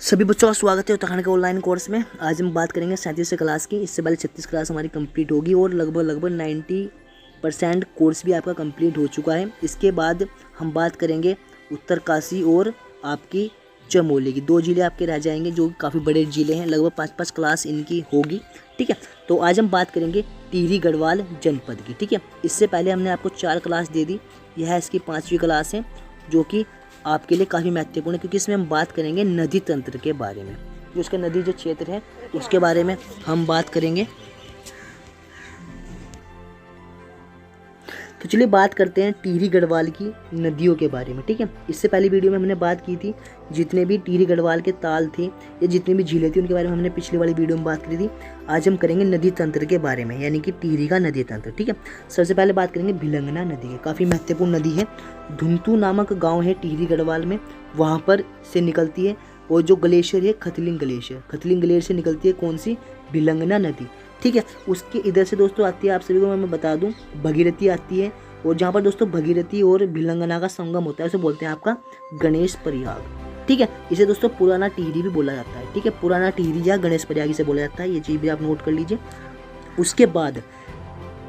सभी बच्चों का स्वागत है उत्तराखंड के ऑनलाइन कोर्स में। आज हम बात करेंगे 37 क्लास की। इससे पहले 36 क्लास हमारी कंप्लीट होगी और लगभग 90% कोर्स भी आपका कंप्लीट हो चुका है। इसके बाद हम बात करेंगे उत्तरकाशी और आपकी चमोली की। 2 जिले आपके रह जाएंगे जो काफ़ी बड़े जिले हैं, लगभग 5-5 क्लास इनकी होगी। ठीक है, तो आज हम बात करेंगे टिहरी गढ़वाल जनपद की। ठीक है, इससे पहले हमने आपको 4 क्लास दे दी, यह इसकी 5वीं क्लास है जो कि आपके लिए काफ़ी महत्वपूर्ण है, क्योंकि इसमें हम बात करेंगे नदी तंत्र के बारे में। जो उसका नदी जो क्षेत्र है उसके बारे में हम बात करेंगे। तो चलिए बात करते हैं टिहरी गढ़वाल की नदियों के बारे में। ठीक है, इससे पहली वीडियो में हमने बात की थी जितने भी टिहरी गढ़वाल के ताल थे या जितनी भी झीलें थी उनके बारे में हमने पिछली वाली वीडियो में बात करी थी। आज हम करेंगे नदी तंत्र के बारे में, यानी कि टिहरी का नदी तंत्र। ठीक है, सबसे पहले बात करेंगे भिलंगना नदी की। काफ़ी महत्वपूर्ण नदी है। धुंतू नामक गाँव है टिहरी गढ़वाल में, वहाँ पर से निकलती है। और जो ग्लेशियर है खतलिंग ग्लेशियर से निकलती है कौन सी? भिलंगना नदी। ठीक है, उसके इधर से दोस्तों आती है, आप सभी को मैं बता दूं, भगीरथी आती है। और जहाँ पर दोस्तों भगीरथी और भिलंगना का संगम होता है उसे बोलते हैं आपका गणेश प्रयाग। ठीक है, इसे दोस्तों पुराना टिहरी भी बोला जाता है। ठीक है, पुराना टिहरी या गणेश प्रयाग इसे बोला जाता है, ये चीज़ भी आप नोट कर लीजिए। उसके बाद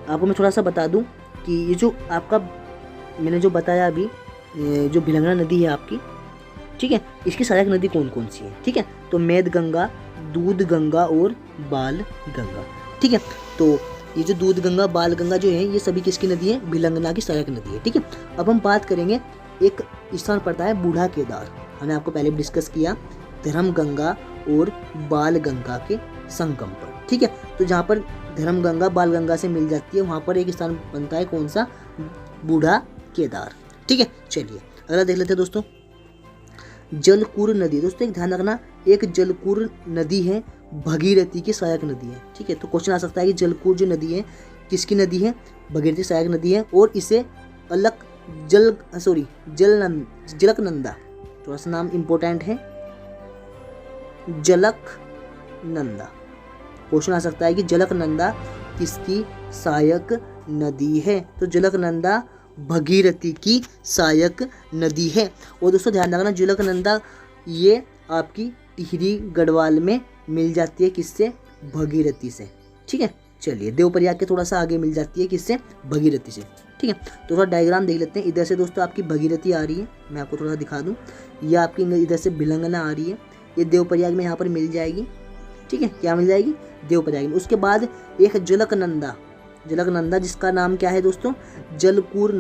आपको मैं थोड़ा सा बता दूँ कि ये जो आपका मैंने जो बताया अभी, जो भिलंगना नदी है आपकी, ठीक है, इसकी सहायक नदी कौन कौन सी है? ठीक है, तो मेद गंगा, दूध गंगा और बाल गंगा। ठीक है, तो ये जो दूध गंगा बाल गंगा जो है ये सभी किसकी नदी है? भिलंगना की सहायक नदी है। ठीक है, अब हम बात करेंगे, एक स्थान पड़ता है बूढ़ा केदार, हमने आपको पहले डिस्कस किया, धर्म गंगा और बाल गंगा के संगम पर। ठीक है, तो जहाँ पर धर्म गंगा बाल गंगा से मिल जाती है वहाँ पर एक स्थान बनता है, कौन सा? बूढ़ा केदार। ठीक है, चलिए अगला देख लेते हैं दोस्तों, जलकुर नदी। दोस्तों एक ध्यान रखना, एक जलकुर नदी है, भगीरथी की सहायक नदी है। ठीक है, तो क्वेश्चन आ सकता है कि जलकुर जो नदी है किसकी नदी है? भगीरथी सहायक नदी है। और इसे जलकनंदा, थोड़ा सा नाम इंपॉर्टेंट है, जलकनंदा। क्वेश्चन आ सकता है कि जलकनंदा किसकी सहायक नदी है? तो जलकनंदा भगीरथी की सहायक नदी है। और दोस्तों ध्यान रखना, जलकनंदा ये आपकी टिहरी गढ़वाल में मिल जाती है, किससे? भगीरथी से। ठीक है, चलिए देवप्रयाग के थोड़ा सा आगे मिल जाती है, किससे? भगीरथी से। ठीक है, तो थोड़ा डायग्राम देख लेते हैं। इधर से दोस्तों आपकी भगीरथी आ रही है, मैं आपको थोड़ा सा दिखा दूँ। ये आपकी इधर से भिलंगना आ रही है, ये देवप्रयाग में यहाँ पर मिल जाएगी। ठीक है, क्या मिल जाएगी? देवप्रयाग में। उसके बाद एक जलकनंदा जिसका नाम क्या है दोस्तों? जलकूर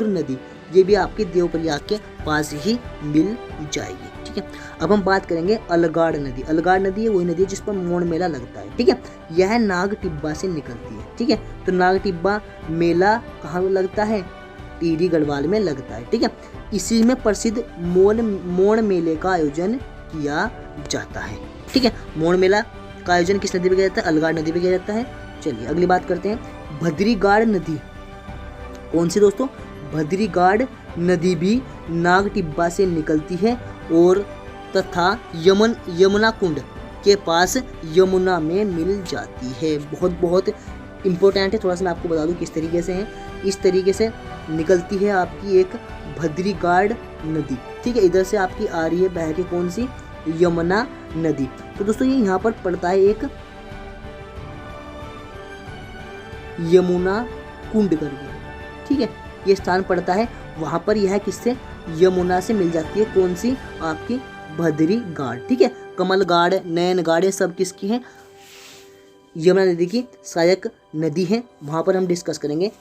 नदी, ये भी आपके देवप्रयाग के पास ही मिल जाएगी। ठीक है, अब हम बात करेंगे अलगाड़ नदी है वही नदी है जिस पर मोड़ मेला लगता है। ठीक है, यह नाग टिब्बा से निकलती है। ठीक है, तो नाग टिब्बा मेला कहाँ लगता है? टिहरी गढ़वाल में लगता है। ठीक है, इसी में प्रसिद्ध मोड़ मेले का आयोजन किया जाता है। ठीक है, मोड़ मेला का आयोजन किस नदी पे किया जाता है? अलगाड़ नदी पे किया जाता है। चलिए अगली बात करते हैं, भद्रीगाड़ नदी। कौन सी दोस्तों? भद्रीगाड़ नदी भी नाग टिब्बा से निकलती है और तथा यमुना कुंड के पास यमुना में मिल जाती है। बहुत इम्पोर्टेंट है, थोड़ा सा मैं आपको बता दूं किस तरीके से है। इस तरीके से निकलती है आपकी एक भद्रीगाड़ नदी। ठीक है, इधर से आपकी आ रही है बह के कौन सी? यमुना नदी। तो दोस्तों ये यहाँ पर पड़ता है एक यमुना कुंड करके। ठीक है, ये स्थान पड़ता है, वहाँ पर यह किससे? यमुना से मिल जाती है, कौन सी? आपकी भद्रीगाड़। ठीक है, कमलगाड़, नयनगाड़, ये सब किसकी है? यमुना नदी की सहायक नदी है। वहाँ पर हम डिस्कस करेंगे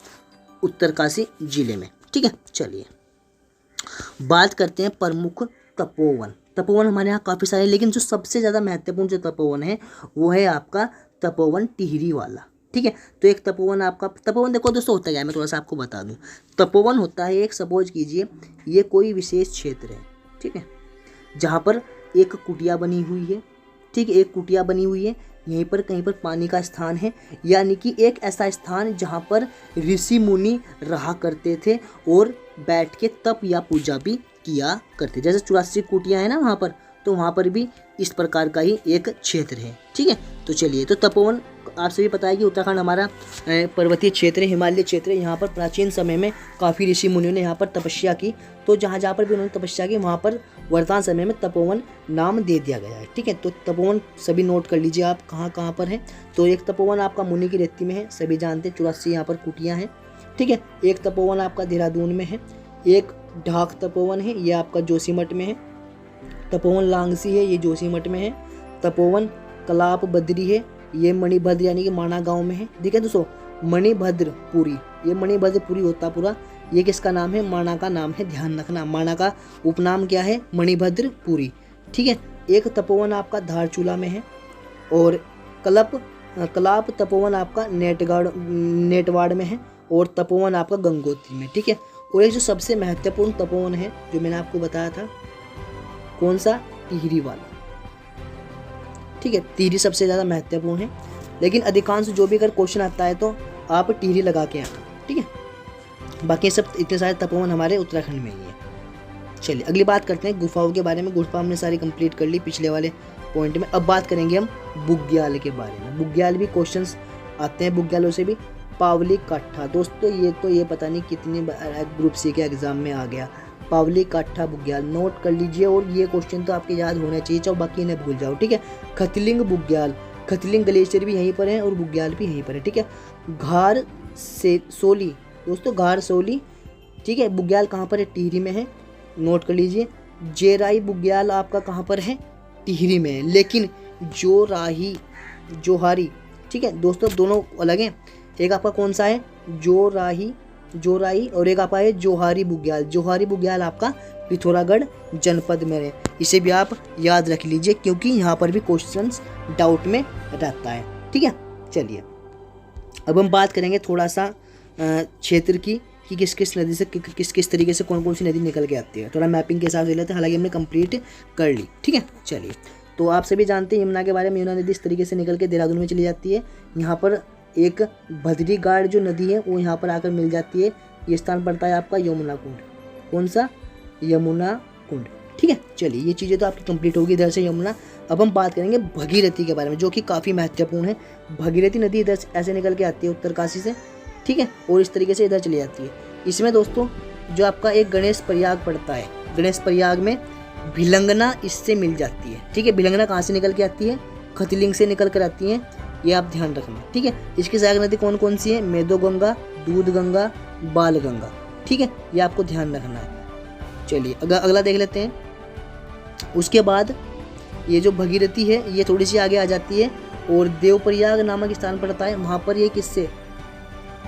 उत्तरकाशी जिले में। ठीक है, चलिए बात करते हैं प्रमुख तपोवन हमारे यहाँ काफ़ी सारे, लेकिन जो सबसे ज़्यादा महत्वपूर्ण जो तपोवन है वो है आपका तपोवन टिहरी वाला। ठीक है, तो एक तपोवन आपका, तपोवन देखो दोस्तों होता क्या है, मैं थोड़ा सा आपको बता दूं। तपोवन होता है एक, सपोज कीजिए ये कोई विशेष क्षेत्र है। ठीक है, जहाँ पर एक कुटिया बनी हुई है। ठीक है, एक कुटिया बनी हुई है, यहीं पर कहीं पर पानी का स्थान है, यानी कि एक ऐसा स्थान जहाँ पर ऋषि मुनि रहा करते थे और बैठ के तप या पूजा भी किया करते। जैसे 84 कुटिया है ना वहाँ पर, तो वहाँ पर भी इस प्रकार का ही एक क्षेत्र है। ठीक है, तो चलिए, तो तपोवन आप सभी पता है कि उत्तराखंड हमारा पर्वतीय क्षेत्र है, हिमालय क्षेत्र है। यहाँ पर प्राचीन समय में काफ़ी ऋषि मुनियों ने यहाँ पर तपस्या की, तो जहाँ जहाँ पर भी उन्होंने तपस्या की वहाँ पर वर्तमान समय में तपोवन नाम दे दिया गया है। ठीक है, तो तपोवन सभी नोट कर लीजिए आप कहाँ कहाँ पर है। तो एक तपोवन आपका मुनि की रेती में है, सभी जानते हैं, 84 यहाँ पर कुटियाँ हैं। ठीक है, एक तपोवन आपका देहरादून में है, एक ढाक तपोवन है, ये आपका जोशीमठ में है। तपोवन लांगसी है, ये जोशीमठ में है। तपोवन कलाप बद्री है, ये मणिभद्र यानी कि माना गांव में है। ठीक है दोस्तों, मणिभद्रपुरी, ये मणिभद्रपुरी होता पूरा, ये किसका नाम है? माना का नाम है, ध्यान रखना। माना का उपनाम क्या है? मणिभद्रपुरी। ठीक है, एक तपोवन आपका धारचूला में है, और कलाप तपोवन आपका नेटवाड़ में है, और तपोवन आपका गंगोत्री में। ठीक है, और एक जो सबसे महत्वपूर्ण तपोवन है जो मैंने आपको बताया था, कौन सा? टिहरी वाला। ठीक है, टिहरी सबसे ज़्यादा महत्वपूर्ण है, लेकिन अधिकांश जो भी अगर क्वेश्चन आता है तो आप टिहरी लगा के आना। ठीक है, बाकी सब इतने सारे तपोवन हमारे उत्तराखंड में ही है। चलिए अगली बात करते हैं गुफाओं के बारे में। गुफा हमने सारी कंप्लीट कर ली पिछले वाले पॉइंट में। अब बात करेंगे हम बुग्याल के बारे में। बुग्याल भी क्वेश्चंस आते हैं, बुग्यालों से भी। पावली काठा, दोस्तों ये पता नहीं कितने ग्रुप सी के एग्जाम में आ गया। पावली काठा बुग्याल नोट कर लीजिए, और ये क्वेश्चन तो आपके याद होने चाहिए, चाहे बाकी इन्हें भूल जाओ। ठीक है, खतलिंग बुग्याल, खतलिंग ग्लेशियर भी यहीं पर है और बुग्याल भी यहीं पर है। ठीक है, घार से सोली, दोस्तों घार सोली। ठीक है, बुग्याल कहाँ पर है? टिहरी में है, नोट कर लीजिए। जेराई बुग्याल आपका कहाँ पर है? टिहरी में है, लेकिन जोहारी, ठीक है दोस्तों, दोनों अलग हैं। एक आपका कौन सा है? जोराई, और एक आपका है जोहारी बुग्याल। जोहारी बुग्याल आपका पिथौरागढ़ जनपद में है। इसे भी आप याद रख लीजिए, क्योंकि यहाँ पर भी क्वेश्चंस डाउट में रहता है। ठीक है, चलिए अब हम बात करेंगे थोड़ा सा क्षेत्र की, कि किस किस नदी से किस तरीके से कौन कौन सी नदी निकल के आती है। थोड़ा मैपिंग के हिसाब से लेते हैं, हालांकि हमने कंप्लीट कर ली। ठीक है, चलिए, तो आप सभी जानते हैं यमुना के बारे में। यमुना नदी इस तरीके से निकल के देहरादून में चली जाती है। यहाँ पर एक भद्री गाड़ जो नदी है वो यहाँ पर आकर मिल जाती है। ये स्थान पड़ता है आपका यमुना कुंड। कौन सा? यमुना कुंड। ठीक है, चलिए ये चीज़ें तो आपकी कंप्लीट होगी इधर से यमुना। अब हम बात करेंगे भगीरथी के बारे में, जो कि काफ़ी महत्वपूर्ण है। भगीरथी नदी इधर ऐसे निकल के आती है उत्तरकाशी से। ठीक है, और इस तरीके से इधर चली जाती है। इसमें दोस्तों जो आपका एक गणेश प्रयाग पड़ता है, गणेश प्रयाग में भिलंगना इससे मिल जाती है। ठीक है, भिलंगना कहाँ से निकल के आती है? खतलिंग से निकल कर आती है, ये आप ध्यान रखना। ठीक है, इसकी सहायक नदी कौन कौन सी है? मेदो गंगा, दूध गंगा, बाल गंगा। ठीक है, ये आपको ध्यान रखना है। चलिए अगला देख लेते हैं। उसके बाद ये जो भगीरथी है ये थोड़ी सी आगे आ जाती है, और देवप्रयाग नामक स्थान पड़ता है। वहाँ पर ये किससे?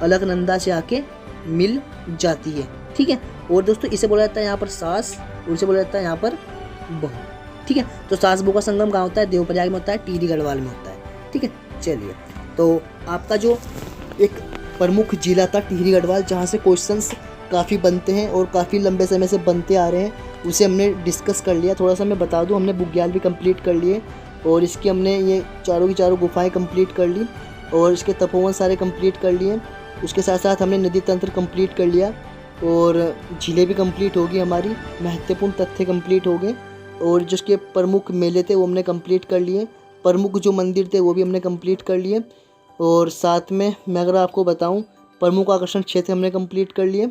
अलकनंदा से आके मिल जाती है। ठीक है, और दोस्तों इसे बोला जाता है यहाँ पर सास, और इसे बोला जाता है यहाँ पर बहू। ठीक है, तो सास बहू का संगम कहाँ होता है? देवप्रयाग में होता है, टिहरी गढ़वाल में होता है। ठीक है, चलिए, तो आपका जो एक प्रमुख जिला था टिहरी गढ़वाल, जहाँ से क्वेश्चंस काफ़ी बनते हैं और काफ़ी लंबे समय से बनते आ रहे हैं, उसे हमने डिस्कस कर लिया। थोड़ा सा मैं बता दूं, हमने बुग्याल भी कंप्लीट कर लिए, और इसकी हमने ये चारों की चारों गुफाएं कंप्लीट कर ली, और इसके तपोवन सारे कंप्लीट कर लिए। उसके साथ साथ हमने नदी तंत्र कंप्लीट कर लिया, और झीलें भी कंप्लीट होगी हमारी, महत्वपूर्ण तथ्य कंप्लीट हो गए, और जिसके प्रमुख मेले थे वो हमने कंप्लीट कर लिए, प्रमुख जो मंदिर थे वो भी हमने कंप्लीट कर लिए, और साथ में मैं अगर आपको बताऊं प्रमुख आकर्षण क्षेत्र हमने कंप्लीट कर लिए।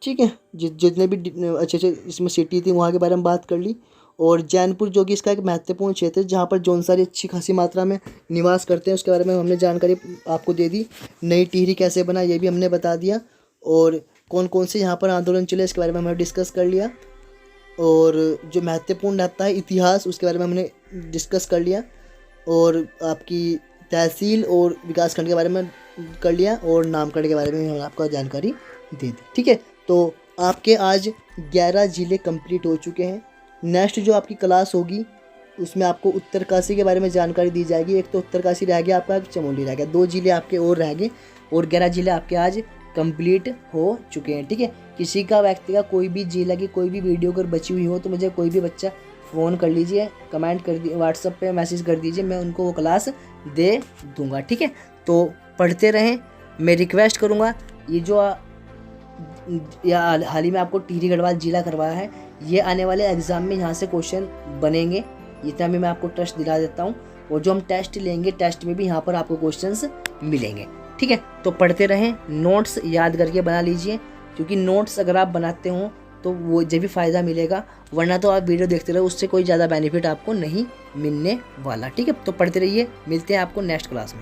ठीक है, जितने भी अच्छे अच्छे इसमें सिटी थी वहाँ के बारे में बात कर ली, और जैनपुर जो कि इसका एक महत्वपूर्ण क्षेत्र है, जहाँ पर जौनसारी अच्छी खासी मात्रा में निवास करते हैं, उसके बारे में हमने जानकारी आपको दे दी। नई टिहरी कैसे बना ये भी हमने बता दिया, और कौन कौन से यहाँ पर आंदोलन चले इसके बारे में हमने डिस्कस कर लिया, और जो महत्वपूर्ण रहता है इतिहास उसके बारे में हमने डिस्कस कर लिया, और आपकी तहसील और विकासखंड के बारे में कर लिया, और नामकरण के बारे में हमने आपको जानकारी दे दी। ठीक है, तो आपके आज 11 ज़िले कंप्लीट हो चुके हैं। नेक्स्ट जो आपकी क्लास होगी उसमें आपको उत्तरकाशी के बारे में जानकारी दी जाएगी। एक तो उत्तरकाशी रह गया आपका, चमोली रह गया, 2 ज़िले आपके और रह गए, और 11 ज़िले आपके आज कंप्लीट हो चुके हैं। ठीक है, किसी का व्यक्ति का कोई भी ज़िला की कोई भी वीडियो अगर बची हुई हो तो मुझे कोई भी बच्चा फ़ोन कर लीजिए, कमेंट कर दीजिए, व्हाट्सएप पे मैसेज कर दीजिए, मैं उनको वो क्लास दे दूंगा। ठीक है, तो पढ़ते रहें। मैं रिक्वेस्ट करूँगा, ये जो हाल ही में आपको टिहरी गढ़वाल जिला करवाया है, ये आने वाले एग्ज़ाम में यहाँ से क्वेश्चन बनेंगे, इतना भी मैं आपको ट्रस्ट दिला देता हूँ। और जो हम टेस्ट लेंगे, टेस्ट में भी यहाँ पर आपको क्वेश्चंस मिलेंगे, ठीक है। तो पढ़ते रहें, नोट्स याद करके बना लीजिए, क्योंकि नोट्स अगर आप बनाते हो तो वो जब भी फ़ायदा मिलेगा, वरना तो आप वीडियो देखते रहो, उससे कोई ज़्यादा बेनिफिट आपको नहीं मिलने वाला, ठीक है। तो पढ़ते रहिए, मिलते हैं आपको नेक्स्ट क्लास में।